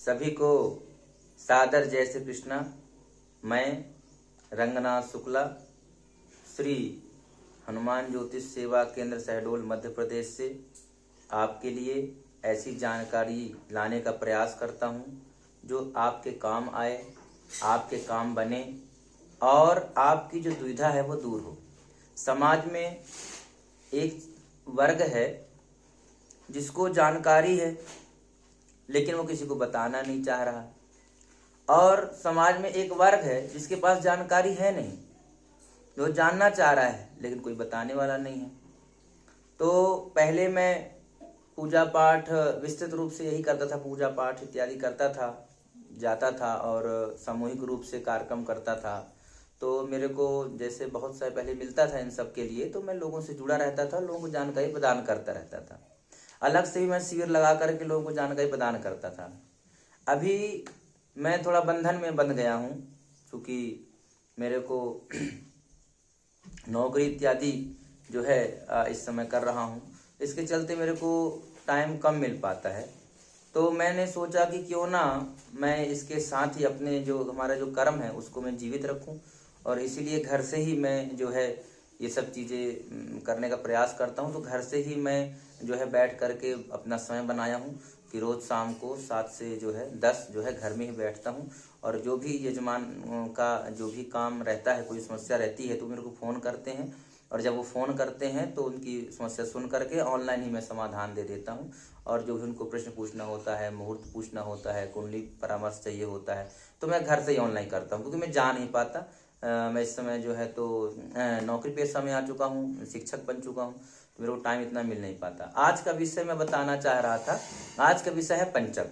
सभी को सादर जय श्री कृष्णा। मैं रंगनाथ शुक्ला श्री हनुमान ज्योतिष सेवा केंद्र शहडोल मध्य प्रदेश से आपके लिए ऐसी जानकारी लाने का प्रयास करता हूं जो आपके काम आए, आपके काम बने और आपकी जो दुविधा है वो दूर हो। समाज में एक वर्ग है जिसको जानकारी है लेकिन वो किसी को बताना नहीं चाह रहा, और समाज में एक वर्ग है जिसके पास जानकारी है नहीं, जो जानना चाह रहा है लेकिन कोई बताने वाला नहीं है। तो पहले मैं पूजा पाठ विस्तृत रूप से यही करता था, पूजा पाठ इत्यादि करता था, जाता था और सामूहिक रूप से कार्यक्रम करता था। तो मेरे को जैसे बहुत साल पहले मिलता था इन सब के लिए, तो मैं लोगों से जुड़ा रहता था, लोगों को जानकारी प्रदान करता रहता था। अलग से भी मैं शिविर लगा करके लोगों को जानकारी प्रदान करता था। अभी मैं थोड़ा बंधन में बंध गया हूँ, क्योंकि मेरे को नौकरी इत्यादि जो है इस समय कर रहा हूँ, इसके चलते मेरे को टाइम कम मिल पाता है। तो मैंने सोचा कि क्यों ना मैं इसके साथ ही अपने जो हमारा जो कर्म है उसको मैं जीवित रखूं, और इसीलिए घर से ही मैं जो है ये सब चीज़ें करने का प्रयास करता हूं। तो घर से ही मैं जो है बैठ करके अपना समय बनाया हूं कि रोज़ शाम को 7 से जो है 10 जो है घर में ही बैठता हूं, और जो भी यजमान का जो भी काम रहता है, कोई समस्या रहती है तो मेरे को फ़ोन करते हैं, और जब वो फ़ोन करते हैं तो उनकी समस्या सुन करके ऑनलाइन ही मैं समाधान दे देता हूं। और जो भी उनको प्रश्न पूछना होता है, मुहूर्त पूछना होता है, कुंडली परामर्श चाहिए होता है, तो मैं घर से ही ऑनलाइन करता हूं, क्योंकि मैं जा नहीं पाता। मैं इस समय जो है तो नौकरी पेशा में आ चुका हूँ, शिक्षक बन चुका हूँ, तो मेरे को टाइम इतना मिल नहीं पाता। आज का विषय मैं बताना चाह रहा था, आज का विषय है पंचक।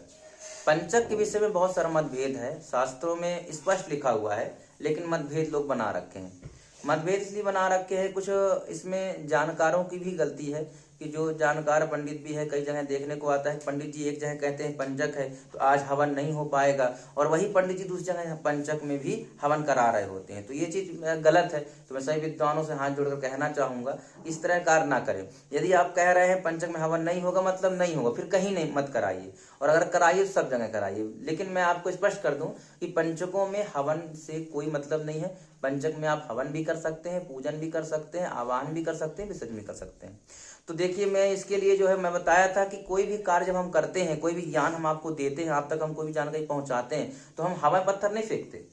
पंचक के विषय में बहुत सारा मतभेद है, शास्त्रों में स्पष्ट लिखा हुआ है, लेकिन मतभेद लोग बना रखे हैं। मतभेद इसलिए बना रखे हैं, कुछ इसमें जानकारों की भी गलती है कि जो जानकार पंडित भी है, कई जगह देखने को आता है पंडित जी एक जगह कहते हैं पंचक है तो आज हवन नहीं हो पाएगा, और वही पंडित जी दूसरी जगह पंचक में भी हवन करा रहे होते हैं। तो ये चीज गलत है। तो मैं सभी विद्वानों से हाथ जोड़कर कहना चाहूंगा, इस तरह कार्य ना करें। यदि आप कह रहे हैं पंचक में हवन नहीं होगा, मतलब नहीं होगा, फिर कहीं नहीं मत कराइए, और अगर कराइए तो सब जगह कराइए। लेकिन मैं आपको स्पष्ट कर दूं कि पंचकों में हवन से कोई मतलब नहीं है। पंचक में आप हवन भी कर सकते हैं, पूजन भी कर सकते हैं, आवाहन भी कर सकते हैं, विसर्जन भी कर सकते हैं। तो देखिए, मैं इसके लिए जो है मैं बताया था कि कोई भी कार्य जब हम करते हैं, कोई भी ज्ञान हम आपको देते हैं, आप तक हम कोई भी जानकारी पहुंचाते हैं, तो हम हवा पत्थर नहीं फेंकते।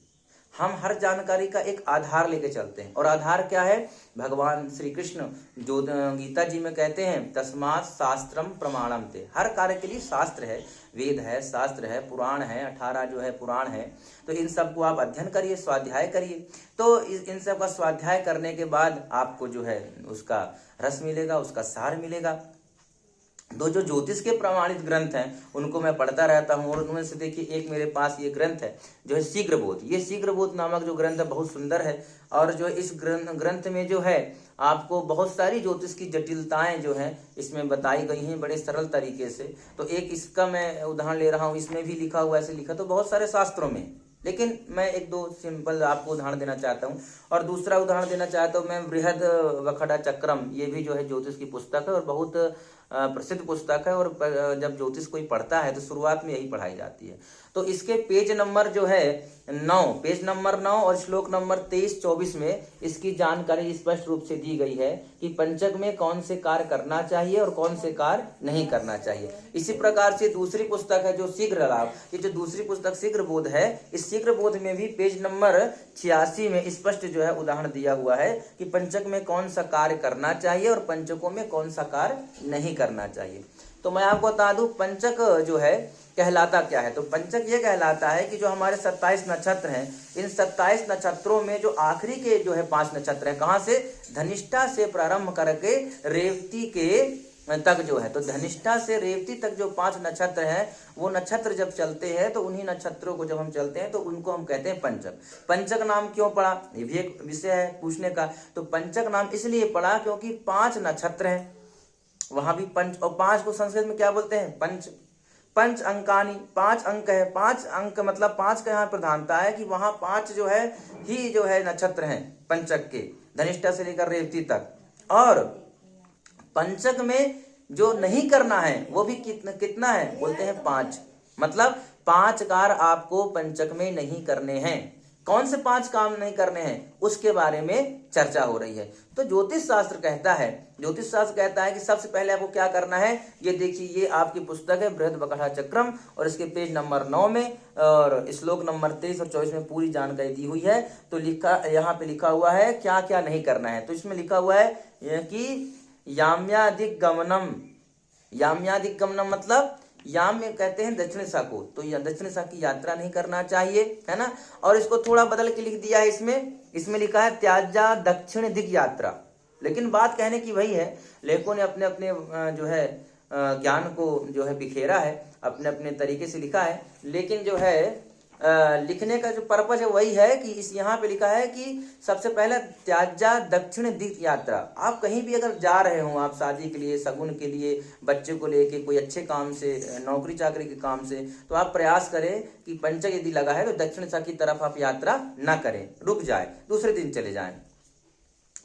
हम हर जानकारी का एक आधार लेके चलते हैं, और आधार क्या है? भगवान श्री कृष्ण जो गीता जी में कहते हैं, तस्मात् शास्त्रम प्रमाणम ते। हर कार्य के लिए शास्त्र है, वेद है, शास्त्र है, पुराण है, 18 जो है पुराण है। तो इन सब को आप अध्ययन करिए, स्वाध्याय करिए। तो इन सब का स्वाध्याय करने के बाद आपको जो है उसका रस मिलेगा, उसका सार मिलेगा। दो जो ज्योतिष के प्रमाणित ग्रंथ हैं उनको मैं पढ़ता रहता हूँ, और उनमें से देखिए एक मेरे पास ये ग्रंथ है जो है शीघ्रबोध। ये शीघ्रबोध नामक जो ग्रंथ है बहुत सुंदर है, और जो इस ग्रंथ में जो है आपको बहुत सारी ज्योतिष की जटिलताएं जो हैं इसमें बताई गई हैं बड़े सरल तरीके से। तो एक इसका मैं उदाहरण ले रहा हूँ, इसमें भी लिखा हुआ ऐसे लिखा तो बहुत सारे शास्त्रों में, लेकिन मैं एक दो सिंपल आपको उदाहरण देना चाहता हूँ। और दूसरा उदाहरण देना चाहता हूँ मैं बृहद वखड़ा चक्रम। ये भी जो है ज्योतिष की पुस्तक है और बहुत प्रसिद्ध पुस्तक है, और जब ज्योतिष कोई पढ़ता है तो शुरुआत में यही पढ़ाई जाती है। तो इसके पेज नंबर जो है 9, पेज नंबर 9 और श्लोक नंबर 23-24 में इसकी जानकारी स्पष्ट रूप से दी गई है कि पंचक में कौन से कार्य करना चाहिए और कौन से कार्य नहीं करना चाहिए। इसी प्रकार से दूसरी पुस्तक है जो शीघ्र लाभ, ये जो दूसरी पुस्तक शीघ्र बोध है, इस शीघ्र बोध में भी पेज नंबर 86 में स्पष्ट जो है उदाहरण दिया हुआ है कि पंचक में कौन सा कार्य करना चाहिए और पंचकों में कौन सा कार्य नहीं करना चाहिए। तो मैं आपको बता दूं पंचक जो है कहलाता क्या है। तो पंचक ये कहलाता है कि जो हमारे 27 नक्षत्र हैं, इन 27 नक्षत्रों में जो आखिरी के जो है 5 नक्षत्र हैं, कहां से? धनिष्ठा से प्रारंभ करके रेवती के तक जो है, तो धनिष्ठा से रेवती तक जो 5 नक्षत्र हैं, वो नक्षत्र जब चलते हैं तो उन्हीं नक्षत्रों को जब हम चलते हैं तो उनको हम कहते हैं पंचक। पंचक नाम क्यों पड़ा, ये भी एक विषय है पूछने का। तो पंचक नाम इसलिए पड़ा क्योंकि 5 नक्षत्र हैं, वहां भी पंच, और 5 को संस्कृत में क्या बोलते हैं? पंच। पंच अंकानी, 5 अंक है। 5 अंक मतलब 5 का यहाँ प्रधानता है कि वहां 5 जो है ही जो है नक्षत्र हैं पंचक के, धनिष्ठा से लेकर रेवती तक। और पंचक में जो नहीं करना है वो भी कितना है? बोलते हैं 5। मतलब 5 कार्य आपको पंचक में नहीं करने हैं। कौन से 5 काम नहीं करने हैं उसके बारे में चर्चा हो रही है। तो ज्योतिष शास्त्र कहता है कि सबसे पहले आपको क्या करना है। ये देखिए, ये आपकी पुस्तक है बृहद्बकढ़ा चक्रम, और इसके पेज नंबर 9 में और श्लोक नंबर 23 और 24 में पूरी जानकारी दी हुई है। तो यहाँ पे लिखा हुआ है क्या क्या नहीं करना है। तो इसमें लिखा हुआ है कि याम्यादिगमनम मतलब याम में कहते हैं दक्षिण दिशा को, तो यह दक्षिण दिशा की यात्रा नहीं करना चाहिए, है ना। और इसको थोड़ा बदल के लिख दिया है, इसमें लिखा है त्याज्या दक्षिण दिग यात्रा। लेकिन बात कहने की वही है, लेखकों ने अपने अपने जो है ज्ञान को जो है बिखेरा है, अपने अपने तरीके से लिखा है। लेकिन जो है लिखने का जो पर्पज है वही है कि इस यहाँ पे लिखा है कि सबसे पहले त्याज्या दक्षिण दिग यात्रा। आप कहीं भी अगर जा रहे हो, आप शादी के लिए, शगुन के लिए, बच्चे को लेके, कोई अच्छे काम से, नौकरी चाकरी के काम से, तो आप प्रयास करें कि पंचक यदि लगा है तो दक्षिण दिशा की तरफ आप यात्रा ना करें, रुक जाए, दूसरे दिन चले जाएं।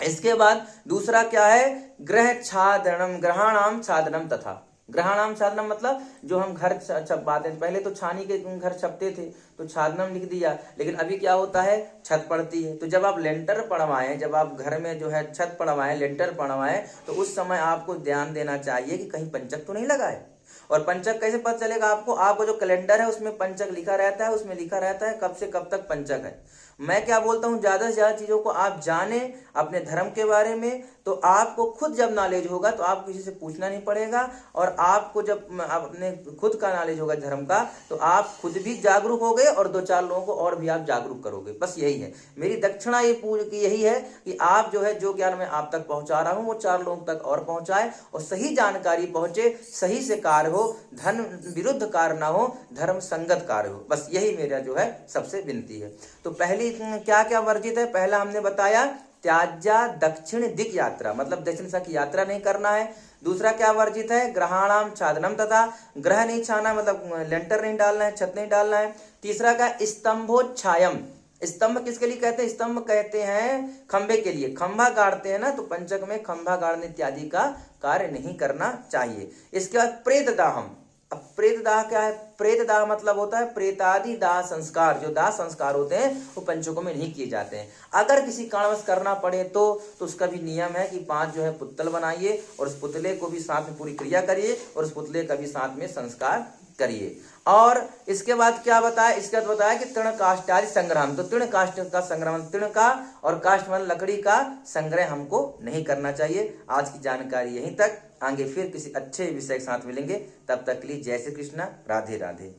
इसके बाद दूसरा क्या है, ग्रहाणाम छादनम तथा। ग्रहाणाम छादनम मतलब जो हम घर छपवाते हैं, पहले तो छानी के घर छपते थे तो छादनम लिख दिया, लेकिन अभी क्या होता है, छत पड़ती है। तो जब आप लेंटर पड़वाएं, जब आप घर में जो है छत पड़वाएं, लेंटर पड़वाएं, तो उस समय आपको ध्यान देना चाहिए कि कहीं पंचक तो नहीं लगा है। और पंचक कैसे पता चलेगा आपको जो कैलेंडर है उसमें पंचक लिखा रहता है, उसमें लिखा रहता है कब से कब तक पंचक है। मैं क्या बोलता हूँ, ज्यादा से ज्यादा चीजों को आप जाने अपने धर्म के बारे में, तो आपको खुद जब नॉलेज होगा तो आपको किसी से पूछना नहीं पड़ेगा। और आपको जब अपने खुद का नॉलेज होगा धर्म का, तो आप खुद भी जागरूक हो गए और 2-4 लोगों को और भी आप जागरूक करोगे। बस यही है मेरी दक्षिणा, ये पूरी यही है कि आप जो है जो ज्ञान मैं आप तक पहुंचा रहा हूँ वो 4 लोगों तक और पहुंचाए, और सही जानकारी पहुंचे, सही से कार्य हो, धन विरुद्ध कार्य ना हो, धर्म संगत कार्य हो। बस यही मेरा जो है सबसे विनती है। तो पहली क्या क्या वर्जित है, पहला हमने बताया त्याज्या दक्षिण दिग यात्रा, मतलब दक्षिण दिशा की यात्रा नहीं करना है। दूसरा क्या वर्जित है, ग्रहाणाम छादनम तथा, ग्रह नहीं छाना मतलब लेंटर नहीं डालना है, छत नहीं डालना है। तीसरा का स्तंभोच्छायम, स्तंभ किसके लिए कहते हैं, स्तंभ कहते हैं खंबे के लिए, खंभा गाड़ते हैं ना, तो पंचक में खंभा गाड़ने इत्यादि का कार्य नहीं करना चाहिए। इसके बाद प्रेत दाहम। अब प्रेत दाह क्या है, प्रेत दाह मतलब होता है प्रेतादि दाह संस्कार, जो दाह संस्कार होते हैं वो पंचकों में नहीं किए जाते हैं। अगर किसी कारणवश करना पड़े तो उसका भी नियम है कि 5 जो है पुतल बनाइए और उस पुतले को भी साथ में पूरी क्रिया करिए और उस पुतले का भी साथ में संस्कार करिए। और इसके बाद क्या बताया, इसके बाद बताया कि तृण काष्ठादि संग्रह, तो तृण काष्ठ का संग्रह, तृण का और काष्ठ मतलब लकड़ी का संग्रह हमको नहीं करना चाहिए। आज की जानकारी यहीं तक, आगे फिर किसी अच्छे विषय के साथ मिलेंगे, तब तक के लिए जय श्री कृष्णा, राधे राधे।